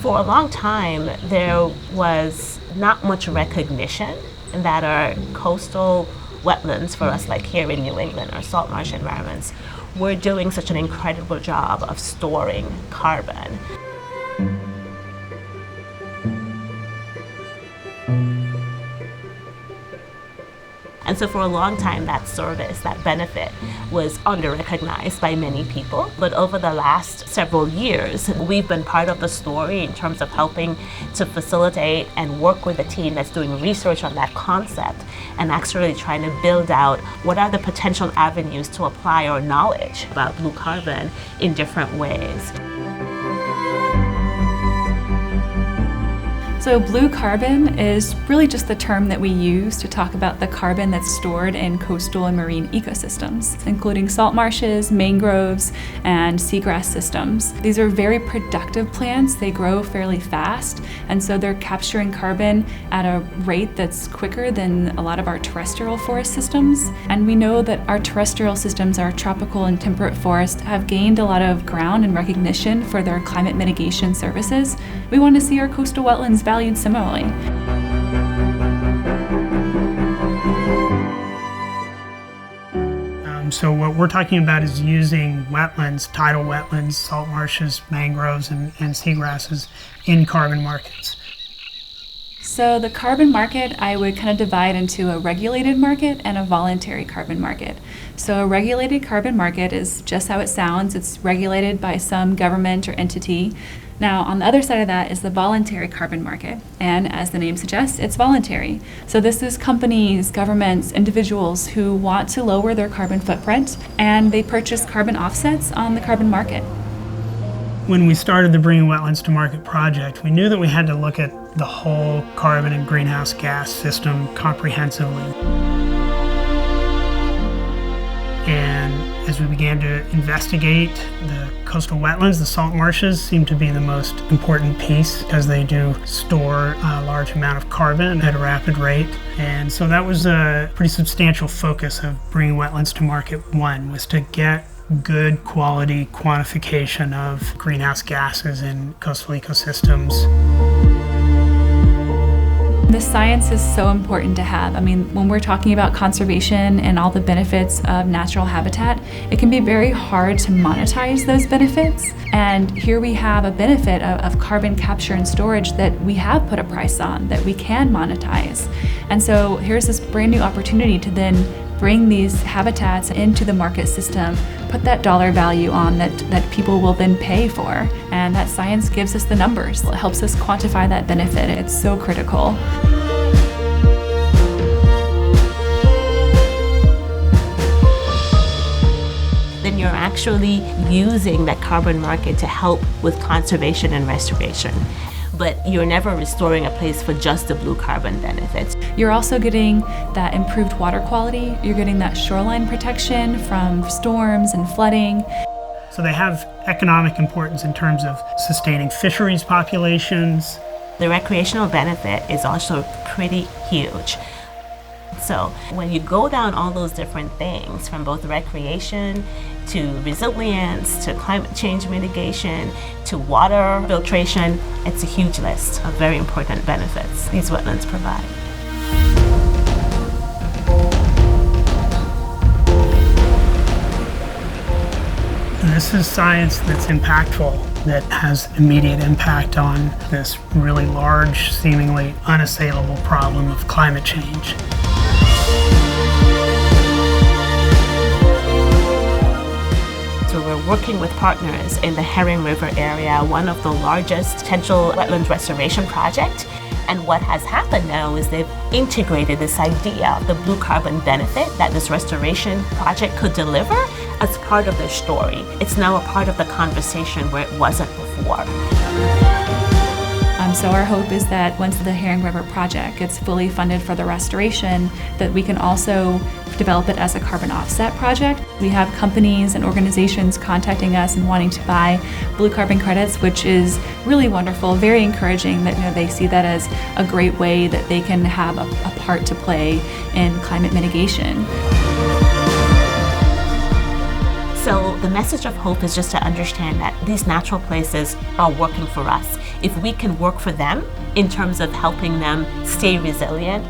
For a long time, there was not much recognition that our coastal wetlands, for us like here in New England, our salt marsh environments, were doing such an incredible job of storing carbon. And so for a long time, that service, that benefit, was under-recognized by many people. But over the last several years, we've been part of the story in terms of helping to facilitate and work with a team that's doing research on that concept and actually trying to build out what are the potential avenues to apply our knowledge about blue carbon in different ways. So blue carbon is really just the term that we use to talk about the carbon that's stored in coastal and marine ecosystems, including salt marshes, mangroves, and seagrass systems. These are very productive plants. They grow fairly fast, and so they're capturing carbon at a rate that's quicker than a lot of our terrestrial forest systems. And we know that our terrestrial systems, our tropical and temperate forests, have gained a lot of ground and recognition for their climate mitigation services. We want to see our coastal wetlands valued similarly. So what we're talking about is using wetlands, tidal wetlands, salt marshes, mangroves, and seagrasses in carbon markets. So the carbon market, I would kind of divide into a regulated market and a voluntary carbon market. So a regulated carbon market is just how it sounds. It's regulated by some government or entity. Now, on the other side of that is the voluntary carbon market, and as the name suggests, it's voluntary. So this is companies, governments, individuals who want to lower their carbon footprint, and they purchase carbon offsets on the carbon market. When we started the Bringing Wetlands to Market project, we knew that we had to look at the whole carbon and greenhouse gas system comprehensively. And as we began to investigate, the coastal wetlands, the salt marshes, seemed to be the most important piece because they do store a large amount of carbon at a rapid rate. And so that was a pretty substantial focus of Bringing Wetlands to Market 1, was to get good quality quantification of greenhouse gases in coastal ecosystems. The science is so important to have. I mean, when we're talking about conservation and all the benefits of natural habitat, it can be very hard to monetize those benefits. And here we have a benefit of carbon capture and storage that we have put a price on, that we can monetize. And so here's this brand new opportunity to then bring these habitats into the market system, put that dollar value on that people will then pay for. And that science gives us the numbers. It helps us quantify that benefit. It's so critical. Then you're actually using that carbon market to help with conservation and restoration. But you're never restoring a place for just the blue carbon benefits. You're also getting that improved water quality. You're getting that shoreline protection from storms and flooding. So they have economic importance in terms of sustaining fisheries populations. The recreational benefit is also pretty huge. So when you go down all those different things, from both recreation to resilience to climate change mitigation to water filtration, it's a huge list of very important benefits these wetlands provide. And this is science that's impactful, that has immediate impact on this really large, seemingly unassailable problem of climate change. So we're working with partners in the Herring River area, one of the largest potential wetlands restoration project. And what has happened now is they've integrated this idea of the blue carbon benefit that this restoration project could deliver as part of their story. It's now a part of the conversation where it wasn't before. So our hope is that once the Herring River project gets fully funded for the restoration, that we can also develop it as a carbon offset project. We have companies and organizations contacting us and wanting to buy blue carbon credits, which is really wonderful, very encouraging that they see that as a great way that they can have a part to play in climate mitigation. So the message of hope is just to understand that these natural places are working for us. If we can work for them in terms of helping them stay resilient,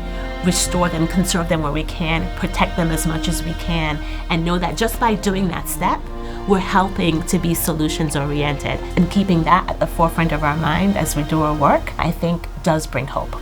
restore them, conserve them where we can, protect them as much as we can, and know that just by doing that step, we're helping to be solutions oriented. And keeping that at the forefront of our mind as we do our work, I think does bring hope.